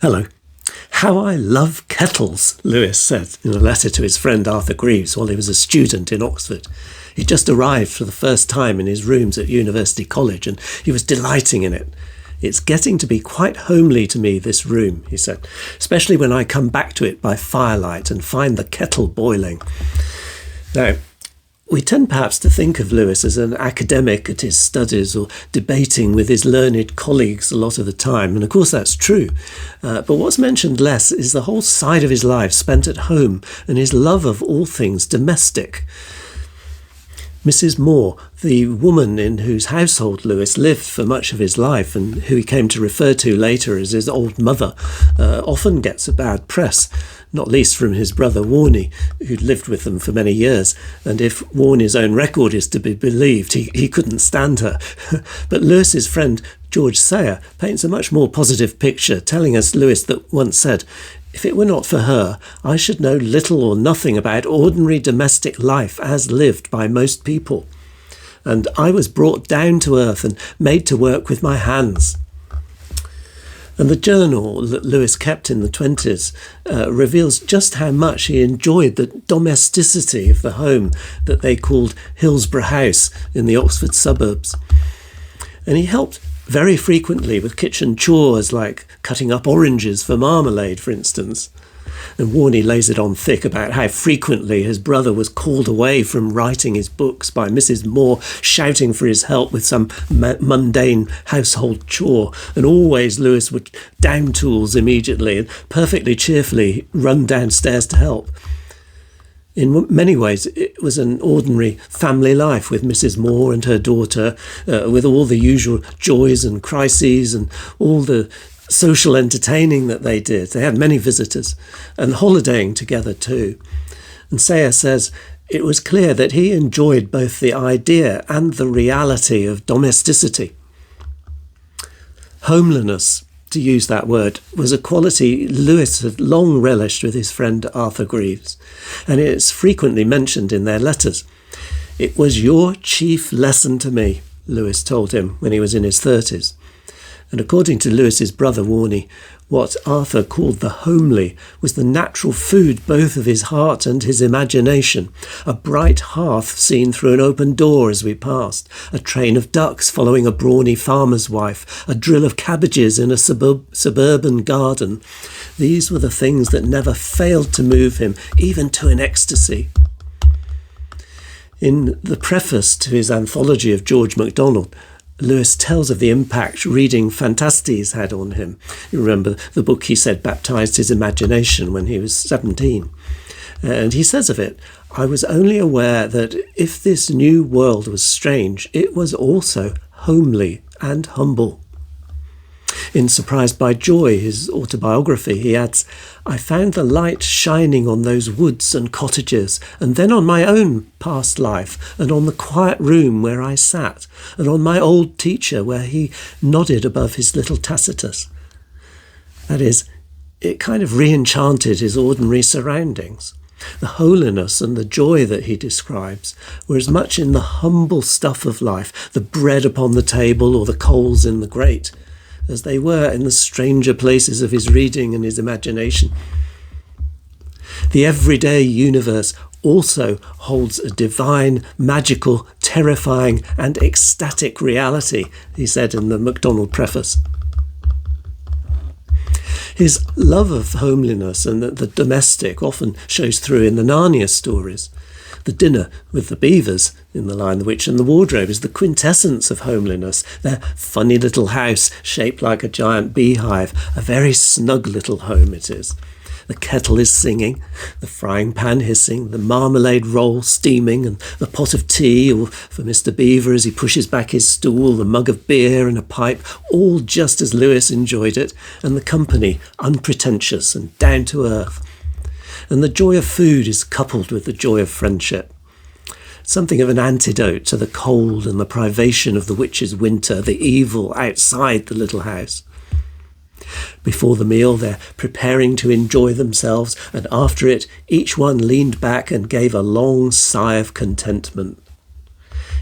Hello. How I love kettles, Lewis said in a letter to his friend Arthur Greaves while he was a student in Oxford. He'd just arrived for the first time in his rooms at University College and he was delighting in it. It's getting to be quite homely to me, this room, he said, especially when I come back to it by firelight and find the kettle boiling. Now, we tend perhaps to think of Lewis as an academic at his studies or debating with his learned colleagues a lot of the time, and of course that's true. But what's mentioned less is the whole side of his life spent at home and his love of all things domestic. Mrs. Moore, the woman in whose household Lewis lived for much of his life and who he came to refer to later as his old mother, often gets a bad press, not least from his brother Warnie, who'd lived with them for many years, and if Warnie's own record is to be believed, he couldn't stand her. But Lewis's friend George Sayer paints a much more positive picture, telling us Lewis that once said, "If it were not for her, I should know little or nothing about ordinary domestic life as lived by most people. And I was brought down to earth and made to work with my hands." And the journal that Lewis kept in the 20s reveals just how much he enjoyed the domesticity of the home that they called Hillsborough House in the Oxford suburbs. And he helped very frequently with kitchen chores like cutting up oranges for marmalade, for instance. And Warnie lays it on thick about how frequently his brother was called away from writing his books by Mrs. Moore shouting for his help with some mundane household chore, and always Lewis would down tools immediately and perfectly cheerfully run downstairs to help. In many ways, it was an ordinary family life with Mrs. Moore and her daughter, with all the usual joys and crises and all the social entertaining that they did. They had many visitors and holidaying together too. And Sayer says it was clear that he enjoyed both the idea and the reality of domesticity. Homeliness, to use that word, was a quality Lewis had long relished with his friend Arthur Greaves, and it's frequently mentioned in their letters. "It was your chief lesson to me," Lewis told him when he was in his 30s. And according to Lewis's brother Warnie, what Arthur called the homely was the natural food both of his heart and his imagination, a bright hearth seen through an open door as we passed, a train of ducks following a brawny farmer's wife, a drill of cabbages in a suburban garden. These were the things that never failed to move him, even to an ecstasy. In the preface to his anthology of George MacDonald, Lewis tells of the impact reading Fantastes had on him. You remember the book he said baptised his imagination when he was 17. And he says of it, "I was only aware that if this new world was strange, it was also homely and humble." In Surprised by Joy, his autobiography, he adds, "I found the light shining on those woods and cottages, and then on my own past life, and on the quiet room where I sat, and on my old teacher where he nodded above his little Tacitus." That is, it kind of re-enchanted his ordinary surroundings. The holiness and the joy that he describes were as much in the humble stuff of life, the bread upon the table or the coals in the grate, as they were in the stranger places of his reading and his imagination. The everyday universe also holds a divine, magical, terrifying and ecstatic reality, he said in the MacDonald preface. His love of homeliness and the domestic often shows through in the Narnia stories. The dinner with the beavers in The Lion, the Witch and the Wardrobe is the quintessence of homeliness. Their funny little house shaped like a giant beehive, a very snug little home it is. The kettle is singing, the frying pan hissing, the marmalade roll steaming, and the pot of tea, or for Mr. Beaver as he pushes back his stool, the mug of beer and a pipe, all just as Lewis enjoyed it, and the company unpretentious and down to earth. And the joy of food is coupled with the joy of friendship. Something of an antidote to the cold and the privation of the witch's winter, the evil outside the little house. Before the meal, they're preparing to enjoy themselves, and after it, each one leaned back and gave a long sigh of contentment.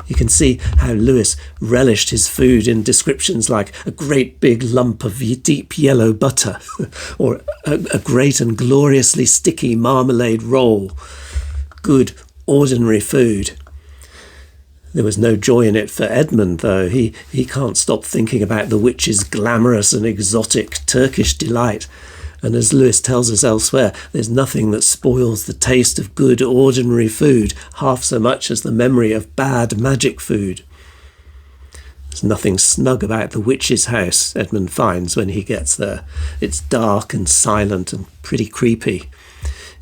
You can see how Lewis relished his food in descriptions like a great big lump of deep yellow butter or a great and gloriously sticky marmalade roll. Good, ordinary food. There was no joy in it for Edmund, though. He can't stop thinking about the witch's glamorous and exotic Turkish delight. And as Lewis tells us elsewhere, there's nothing that spoils the taste of good, ordinary food half so much as the memory of bad magic food. There's nothing snug about the witch's house, Edmund finds when he gets there. It's dark and silent and pretty creepy.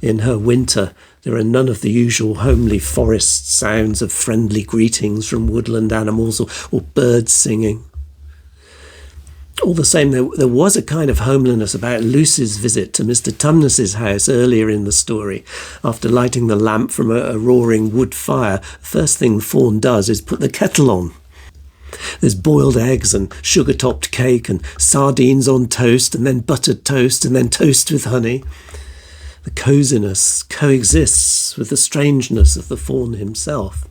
In her winter, there are none of the usual homely forest sounds of friendly greetings from woodland animals or birds singing. All the same, there was a kind of homeliness about Lucy's visit to Mr. Tumnus's house earlier in the story. After lighting the lamp from a roaring wood fire, first thing the fawn does is put the kettle on. There's boiled eggs and sugar-topped cake and sardines on toast and then buttered toast and then toast with honey. The coziness coexists with the strangeness of the fawn himself.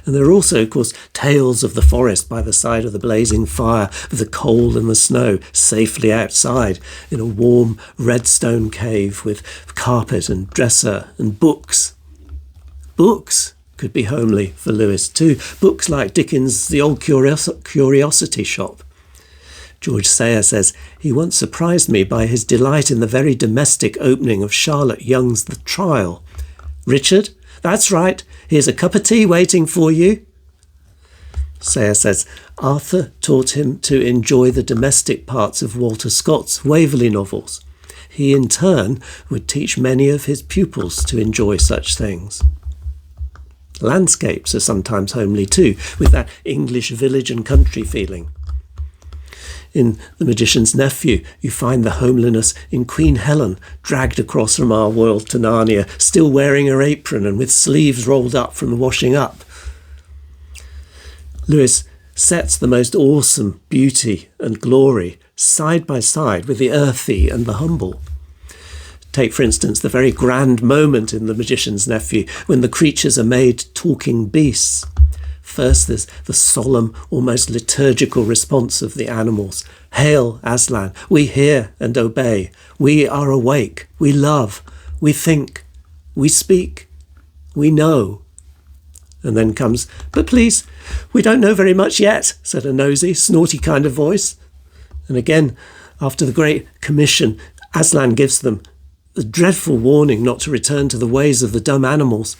And there are also, of course, tales of the forest by the side of the blazing fire, of the cold and the snow, safely outside, in a warm redstone cave with carpet and dresser and books. Books could be homely for Lewis too. Books like Dickens' The Old Curiosity Shop. George Sayer says, he once surprised me by his delight in the very domestic opening of Charlotte Young's The Trial. Richard? That's right. Here's a cup of tea waiting for you. Sayer says, Arthur taught him to enjoy the domestic parts of Walter Scott's Waverley novels. He in turn would teach many of his pupils to enjoy such things. Landscapes are sometimes homely too, with that English village and country feeling. In The Magician's Nephew, you find the homeliness in Queen Helen, dragged across from our world to Narnia, still wearing her apron and with sleeves rolled up from the washing up. Lewis sets the most awesome beauty and glory side by side with the earthy and the humble. Take, for instance, the very grand moment in The Magician's Nephew when the creatures are made talking beasts. First, there's the solemn, almost liturgical response of the animals. Hail, Aslan, we hear and obey. We are awake, we love, we think, we speak, we know. And then comes, but please, we don't know very much yet, said a nosy, snorty kind of voice. And again, after the Great Commission, Aslan gives them the dreadful warning not to return to the ways of the dumb animals.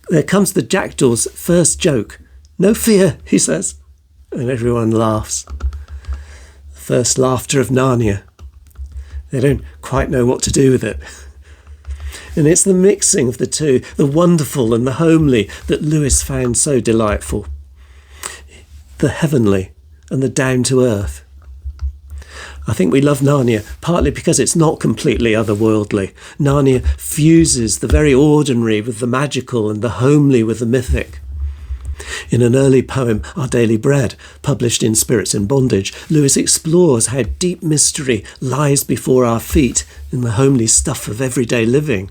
There comes the jackdaw's first joke. No fear, he says. And everyone laughs. The first laughter of Narnia. They don't quite know what to do with it. And it's the mixing of the two, the wonderful and the homely, that Lewis found so delightful. The heavenly and the down to earth. I think we love Narnia partly because it's not completely otherworldly. Narnia fuses the very ordinary with the magical and the homely with the mythic. In an early poem, Our Daily Bread, published in Spirits in Bondage, Lewis explores how deep mystery lies before our feet in the homely stuff of everyday living.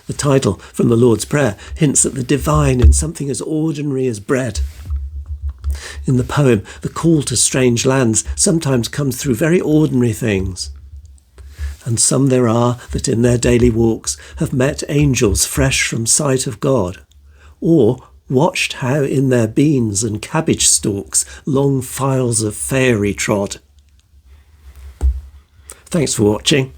The title, From the Lord's Prayer, hints at the divine in something as ordinary as bread. In the poem, the call to strange lands sometimes comes through very ordinary things. And some there are that in their daily walks have met angels fresh from sight of God, or watched how in their beans and cabbage stalks long files of fairy trod. Thanks for watching.